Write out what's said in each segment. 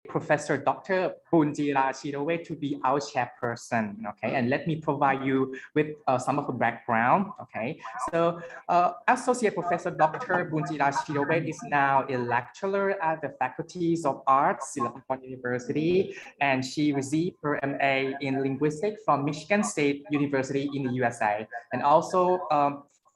Professor Dr. Bunjira Chidowe to be our chairperson. Okay, and let me provide you with some of the background. Okay, so Associate Professor Dr. Bunjira Chidowe is now a lecturer at the Faculties of Arts, Silpakorn University, and she received her MA in Linguistics from Michigan State University in the USA, and also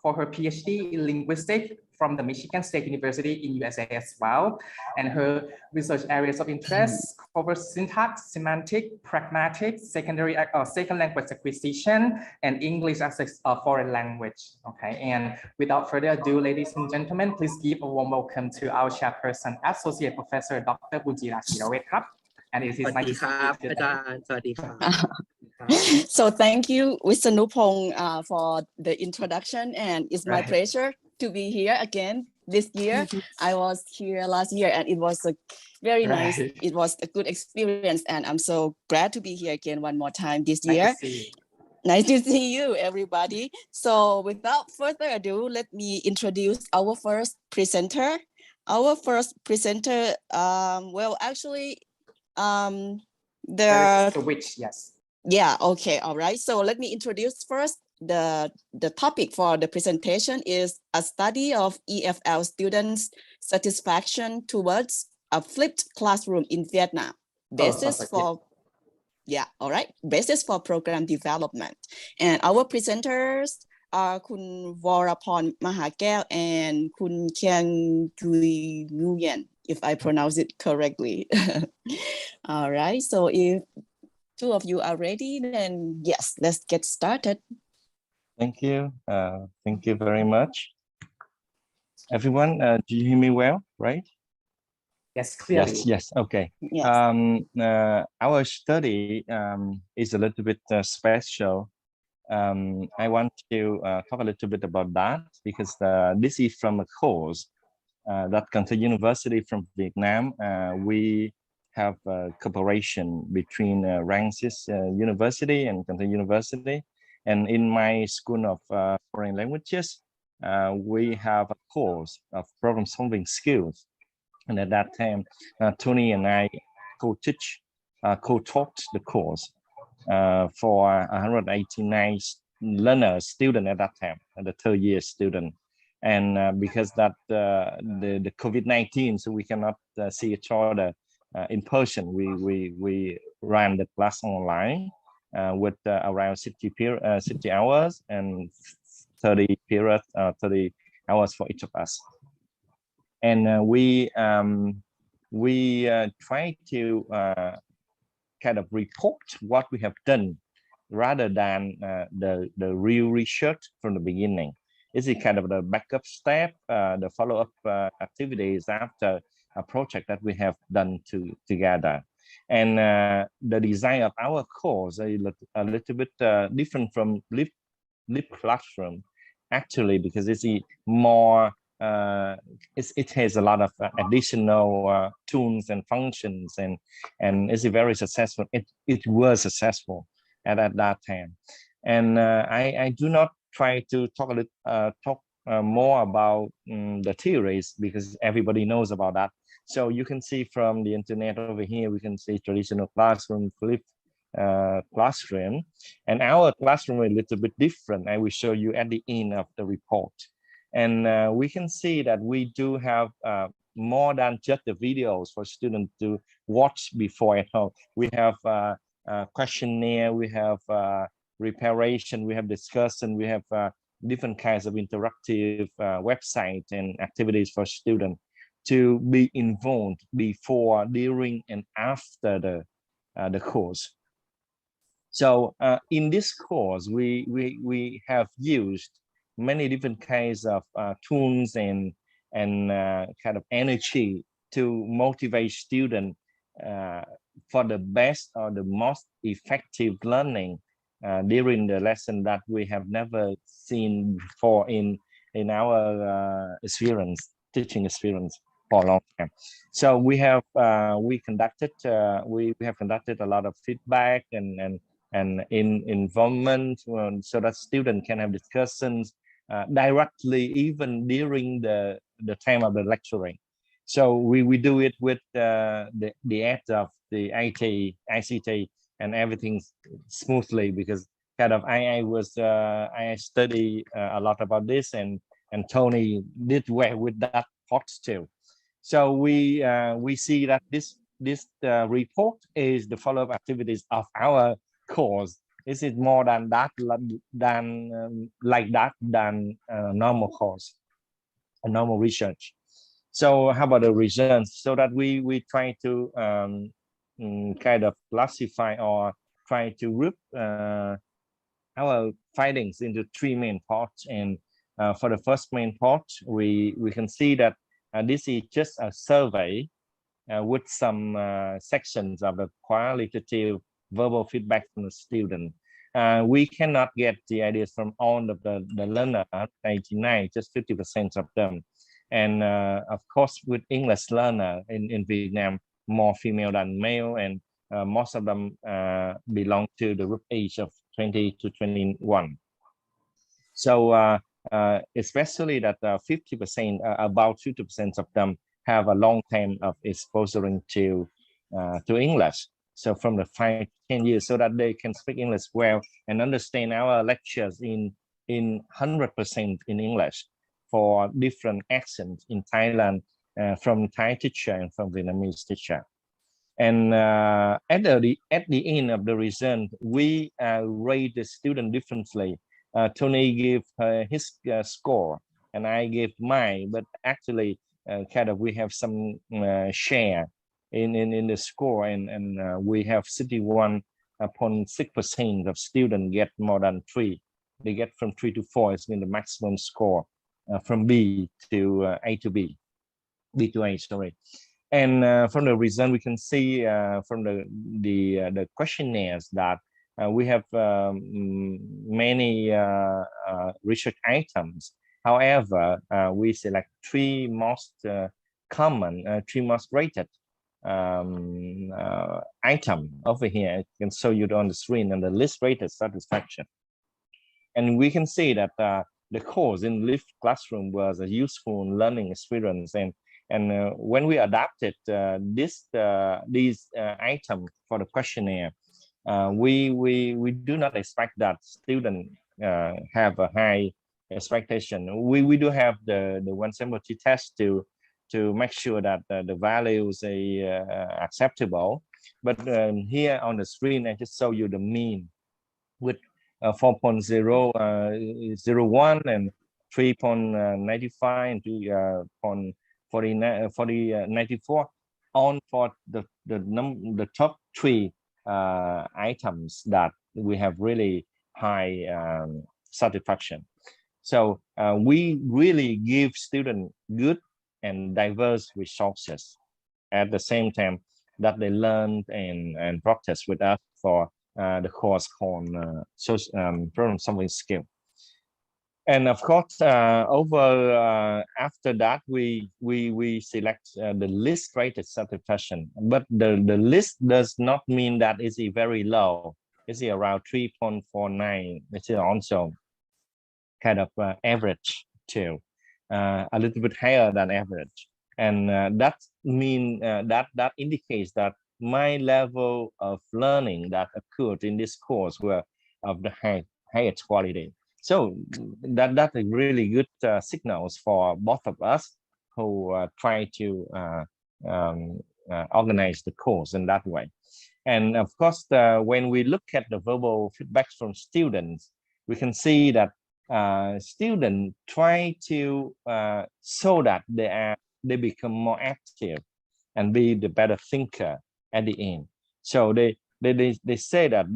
for her PhD in Linguistics from the Michigan State University in USA as well. And her research areas of interest cover syntax, semantic, pragmatic, second language acquisition, and English as a foreign language. Okay, and without further ado, ladies and gentlemen, please give a warm welcome to our chairperson, Associate Professor Dr. Bunjira Chidowe. And it is nice to see you. So thank you, Wissanupong, for the introduction, and it's my pleasure to be here again this year. I was here last year, and it was a very nice. It was a good experience, and I'm so glad to be here again one more time this year. Nice to see you, everybody. So without further ado, let me introduce our first presenter. Our first presenter, well, actually, yes. Yeah, okay, all right. So let me introduce first the topic for the presentation is a study of EFL students' satisfaction towards a flipped classroom in Vietnam. Basis for program development. And our presenters are Khun Vorapon Mahakaew and Khun Khang Duy Nguyen, if I pronounce it correctly. All right, so if two of you are ready, then yes, let's get started. Thank you. Thank you very much. Everyone, do you hear me well, right? Yes, clearly. Yes, okay. Yes. Our study is a little bit special. I want to talk a little bit about that because this is from a course that Khang Duy University from Vietnam. We have a cooperation between Rangsis University and Khang Duy University. And in my School of Foreign Languages, we have a course of problem solving skills. And at that time, Thani and I co-teach, co-taught the course for 189 learners, students at that time, the third year student. And because that the COVID-19, so we cannot see each other in person, we ran the class online with around 60 hours and 30 hours for each of us. And we try to kind of report what we have done rather than the real research from the beginning. It's a kind of the backup step, the follow-up activities after a project that we have done together. And the design of our course is a little bit different from Lip Classroom, actually, because it's more, it has a lot of additional tools and functions, and it's very successful. It was successful at that time. And I do not try to talk more about the theories because everybody knows about that. So you can see from the internet over here, we can see traditional classroom, flipped classroom, and our classroom is a little bit different. I will show you at the end of the report. And we can see that we do have more than just the videos for students to watch before at home. We have questionnaire, we have preparation, we have discussion, we have different kinds of interactive websites and activities for students to be involved before, during, and after the course. So in this course, we have used many different kinds of tools and kind of energy to motivate students for the best or the most effective learning during the lesson that we have never seen before in our teaching experience for a long time. So we have conducted a lot of feedback and involvement so that students can have discussions directly even during the time of the lecturing. So we do it with the aid of the IT, ICT, and everything smoothly, because kind of I study a lot about this, and Tony did well with that part too. So we see that this report is the follow-up activities of our course. This is more than that, than normal course, normal research. So how about the results? So that we try to kind of classify or try to group our findings into three main parts. And for the first main part, we can see that this is just a survey with some sections of the qualitative verbal feedback from the student. We cannot get the ideas from all of the learner, 89, just 50% of them. And of course, with English learner in Vietnam, more female than male, and most of them belong to the group age of 20 to 21. So especially that 50%, about 50% of them have a long time of exposure to English. So from the 5 to 10 years, so that they can speak English well and understand our lectures in 100% in English for different accents in Thailand, from Thai teacher and from Vietnamese teacher. And at the end of the result, we rate the student differently. Tony gave his score, and I gave mine, but actually kind of we have some share in the score, and we have 61.6% of students get more than 3. They get from 3 to 4. It's been the maximum score from B to A to B to A, sorry. And from the result, we can see from the questionnaires that we have many research items. However, we select 3 most common, 3 most rated item over here. I can show you on the screen, and the least rated satisfaction. And we can see that the course in Live Classroom was a useful learning experience, and when we adapted these items for the questionnaire, we do not expect that students have a high expectation. We do have the one sample test to make sure that the values are acceptable. But here on the screen, I just show you the mean with 4.001 and 3.95 and 2.94 on for the top 3 items that we have really high satisfaction. So we really give students good and diverse resources at the same time that they learn and practice with us for the course called problem-solving skill. And of course, after that, we select the list rated satisfaction. But the list does not mean that it's very low. It's around 3.49. It's also kind of average too, a little bit higher than average. And that indicates that my level of learning that occurred in this course were of the highest quality. So that is really good signals for both of us who try to organize the course in that way. And of course, when we look at the verbal feedbacks from students, we can see that students try to show that they become more active and be the better thinker at the end. So they say that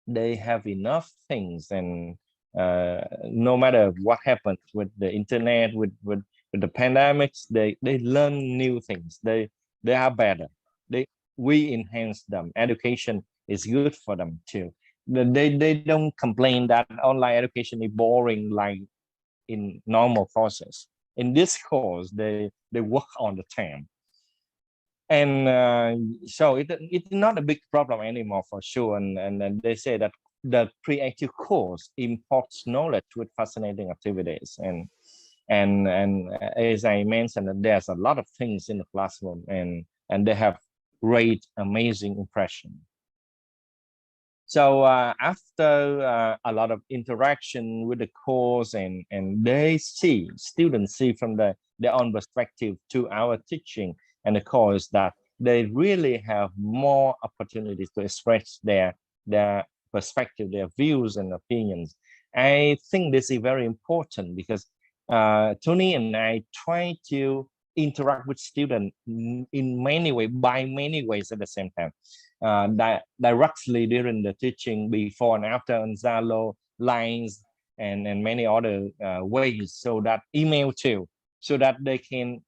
they have enough things, and no matter what happens with the internet, with the pandemics, they learn new things. They are better. We enhance them. Education is good for them too. They don't complain that online education is boring like in normal courses. In this course, they work on the time. And so it's not a big problem anymore for sure. And they say that the pre-active course imports knowledge with fascinating activities. And as I mentioned, there's a lot of things in the classroom, and they have great, amazing impression. So after a lot of interaction with the course, and they see, students see from their own perspective to our teaching and the course, that they really have more opportunities to express their perspective, their views and opinions. I think this is very important because Tony and I try to interact with students in many ways, by many ways at the same time. Directly during the teaching, before and after, on Zalo, lines, and many other ways, so that email too, so that they can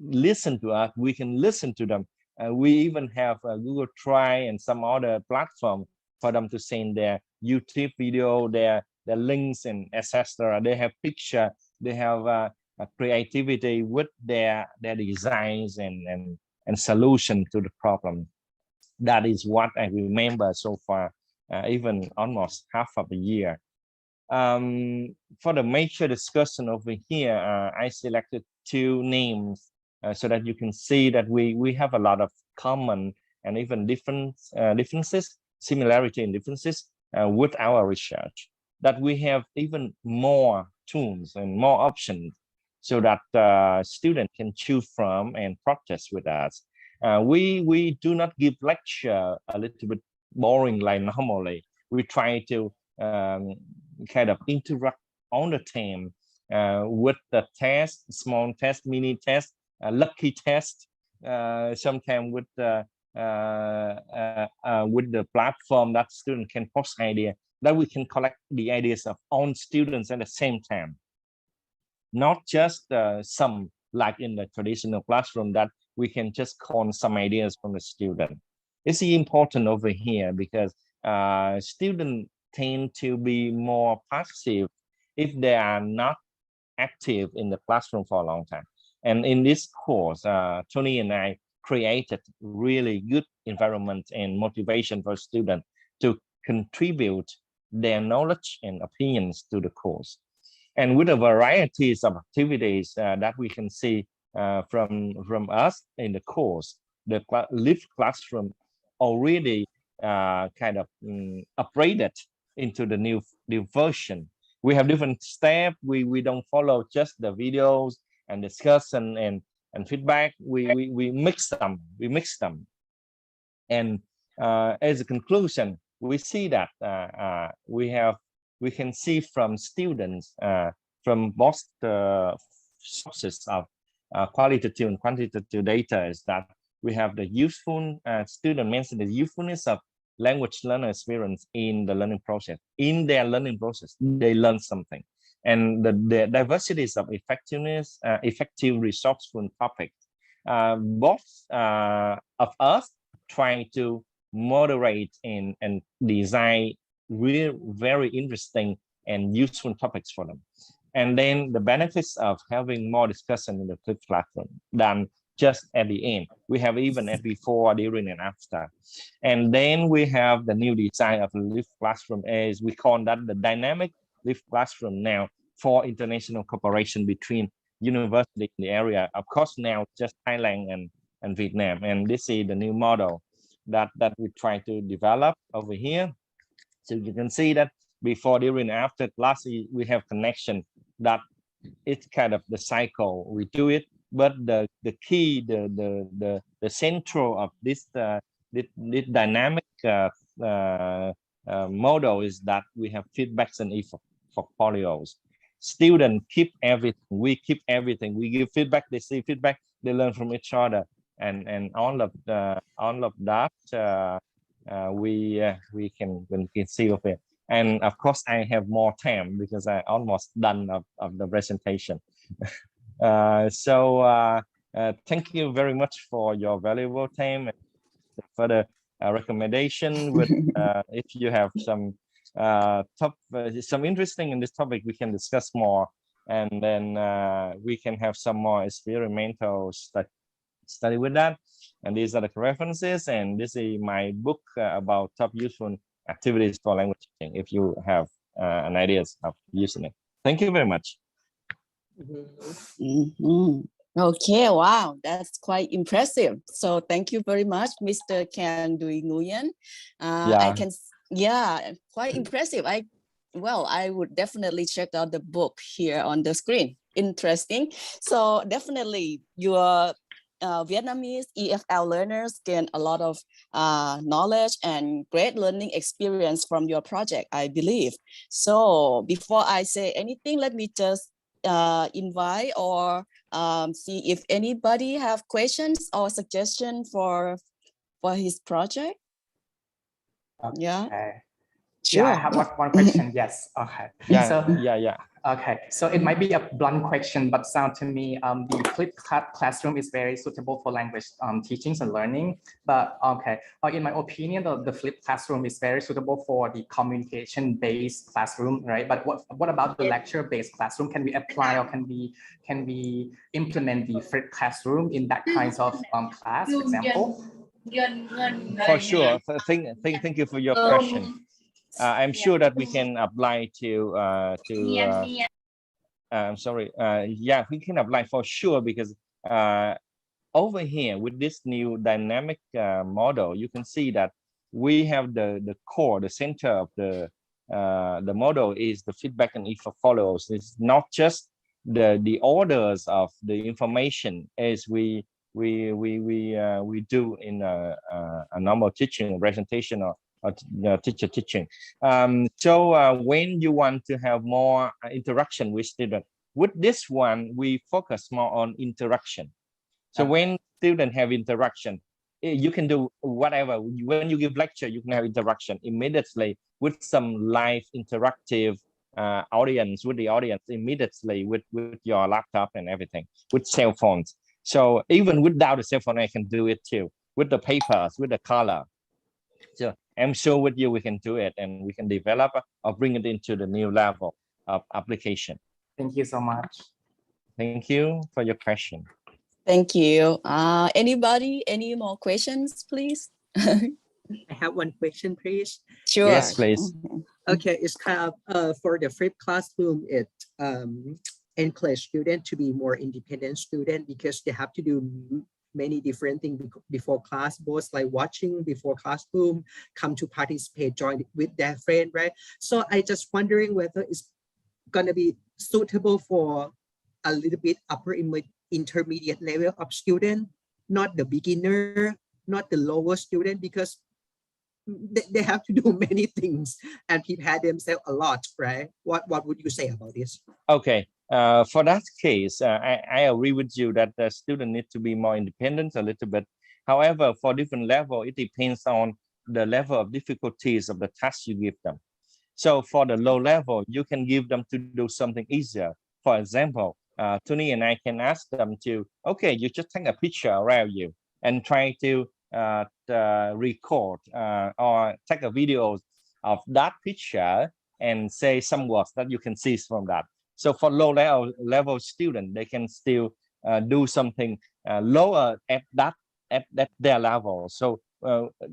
listen to us, we can listen to them. We even have Google Try and some other platform for them to send their YouTube video, their links and etc. They have picture, they have creativity with their designs and solution to the problem. That is what I remember so far, even almost half of a year. For the major discussion over here, I selected 2 names so that you can see that we have a lot of common and even differences, similarity and differences with our research. That we have even more tools and more options so that students can choose from and practice with us. We do not give lecture a little bit boring like normally. We try to kind of interact on the time with the test, small test, mini test, lucky test, sometimes with the platform that student can post idea, that we can collect the ideas of own students at the same time. Not just some like in the traditional classroom that we can just call some ideas from the student. It's important over here because students tend to be more passive if they are not active in the classroom for a long time. And in this course, Tony and I created really good environment and motivation for students to contribute their knowledge and opinions to the course. And with a varieties of activities that we can see from us in the course, the lived classroom already kind of upgraded into the new version. We have different steps. We don't follow just the videos and discussion and feedback. We mix them. And as a conclusion, we see that we can see from students from both sources of qualitative and quantitative data is that we have the useful, student mentioned the usefulness of language learner experience in the learning process. In their learning process, they learn something. And the diversities of effectiveness, effective, resourceful topics. Both of us trying to moderate and design real, very interesting and useful topics for them. And then the benefits of having more discussion in the flipped platform than just at the end. We have even at before, during, and after. And then we have the new design of the lived classroom, as we call that the dynamic lived classroom now for international cooperation between universities in the area. Of course, now just Thailand and Vietnam. And this is the new model that we try to develop over here. So you can see that before, during, and after class, we have connection that it's kind of the cycle. We do it, but the key, the central of this dynamic model is that we have feedbacks and portfolios. Students keep everything. We keep everything. We give feedback. They see feedback. They learn from each other, and all of that we can see of it. And of course, I have more time because I almost done of the presentation. So thank you very much for your valuable time and further recommendation. With if you have some some interesting in this topic, we can discuss more, and then we can have some more experimental study with that. And these are the references, and this is my book about top useful activities for language teaching, if you have an idea of using it. Thank you very much. Mhm. Okay, wow, that's quite impressive. So thank you very much, Mr. Khang Duy Nguyen. I Yeah. can, yeah, quite impressive. I would definitely check out the book here on the screen. Interesting. So definitely your Vietnamese EFL learners gain a lot of knowledge and great learning experience from your project, I believe. So before I say anything, let me just invite or see if anybody have questions or suggestion for his project. Yeah, Okay. sure. Yeah, I have one question. Yes. Okay. Yeah. So Yeah. okay, so it might be a blunt question, but sound to me the flipped classroom is very suitable for language teachings and learning. But okay, in my opinion, the flipped classroom is very suitable for the communication-based classroom, right? But what about the lecture-based classroom? Can we apply or can we implement the flipped classroom in that kinds of class, for example? For sure. Thank you for your question. I'm sure that we can apply I'm sorry. Yeah, we can apply for sure because over here with this new dynamic model, you can see that we have the core, the center of the model is the feedback and if follows. It's not just the orders of the information as we do in a normal teaching presentation or teacher teaching. So when you want to have more interaction with students, with this one, we focus more on interaction. So when students have interaction, you can do whatever. When you give lecture, you can have interaction immediately with some live interactive audience, with the audience immediately with your laptop and everything, with cell phones. So even without the cell phone, I can do it too, with the papers, with the color. So I'm sure with you, we can do it and we can develop or bring it into the new level of application. Thank you so much. Thank you for your question. Thank you. Anybody, any more questions, please? I have one question, please. Sure. Yes, please. Okay, it's kind of for the flipped classroom, it encourages students to be more independent student because they have to do many different things before class, both like watching before classroom, come to participate, join with their friend, right? So I just wondering whether it's gonna be suitable for a little bit upper intermediate level of student, not the beginner, not the lower student, because they have to do many things and prepare themselves a lot, right? What would you say about this? Okay, for that case, I agree with you that the student need to be more independent a little bit. However, for different level, it depends on the level of difficulties of the task you give them. So for the low level, you can give them to do something easier. For example, Thani and I can ask them to, okay, you just take a picture around you and try to record or take a video of that picture and say some words that you can see from that. So for low level student, they can still do something lower at their level. So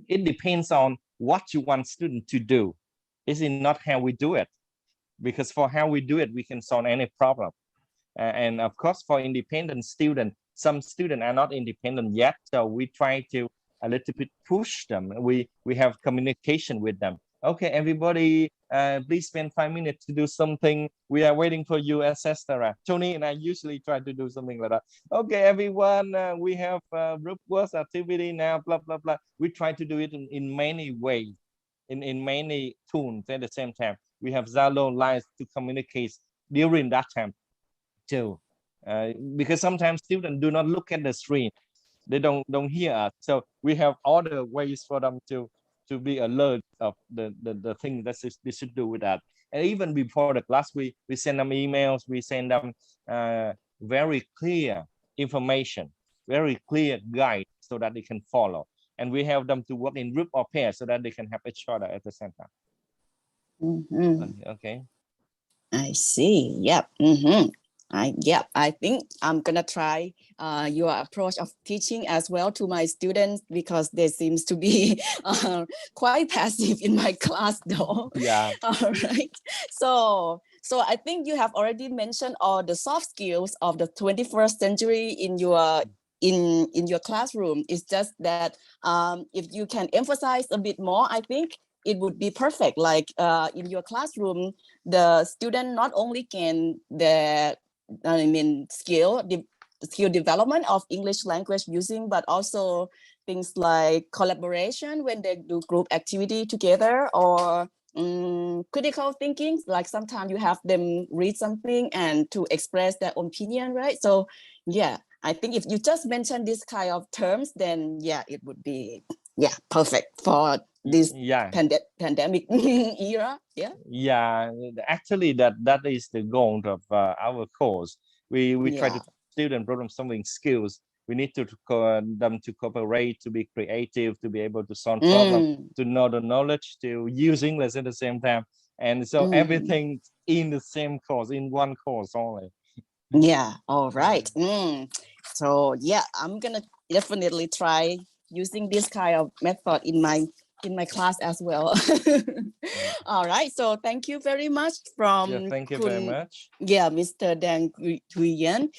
it depends on what you want student to do. Is it not how we do it? Because for how we do it, we can solve any problem. And of course, for independent students, some students are not independent yet. So we try to a little bit push them. We have communication with them. Okay, everybody, please spend 5 minutes to do something. We are waiting for you, etc. Tony and I usually try to do something like that. Okay, everyone, we have group work activity now, blah, blah, blah. We try to do it in many ways, in many tools at the same time. We have Zalo lines to communicate during that time too. Because sometimes students do not look at the screen. They don't hear us. So we have other ways for them to be alert of the thing that they should do with that. And even before the class, we send them emails, we send them very clear information, very clear guide so that they can follow. And we have them to work in group or pair so that they can help each other at the same time. Okay. I see. Yep. I think I'm gonna try your approach of teaching as well to my students because they seems to be quite passive in my class though. Yeah. All right. So So I think you have already mentioned all the soft skills of the 21st century in your classroom. It's just that if you can emphasize a bit more, I think it would be perfect. Like in your classroom, the student not only can skill development of English language using, but also things like collaboration when they do group activity together, or critical thinking, like sometimes you have them read something and to express their opinion, right? So yeah, I think if you just mention this kind of terms, then yeah, it would be perfect for this pandemic era. Yeah, actually that is the goal of our course. We try to student problem solving skills. We need them to cooperate, to be creative, to be able to solve problems, to know the knowledge, to use English at the same time, and so everything in the same course, in one course only. Yeah, all right. So yeah, I'm gonna definitely try using this kind of method in my class as well. All right, so thank you very much from Thank you very much. Mr. Khang Duy Nguyen.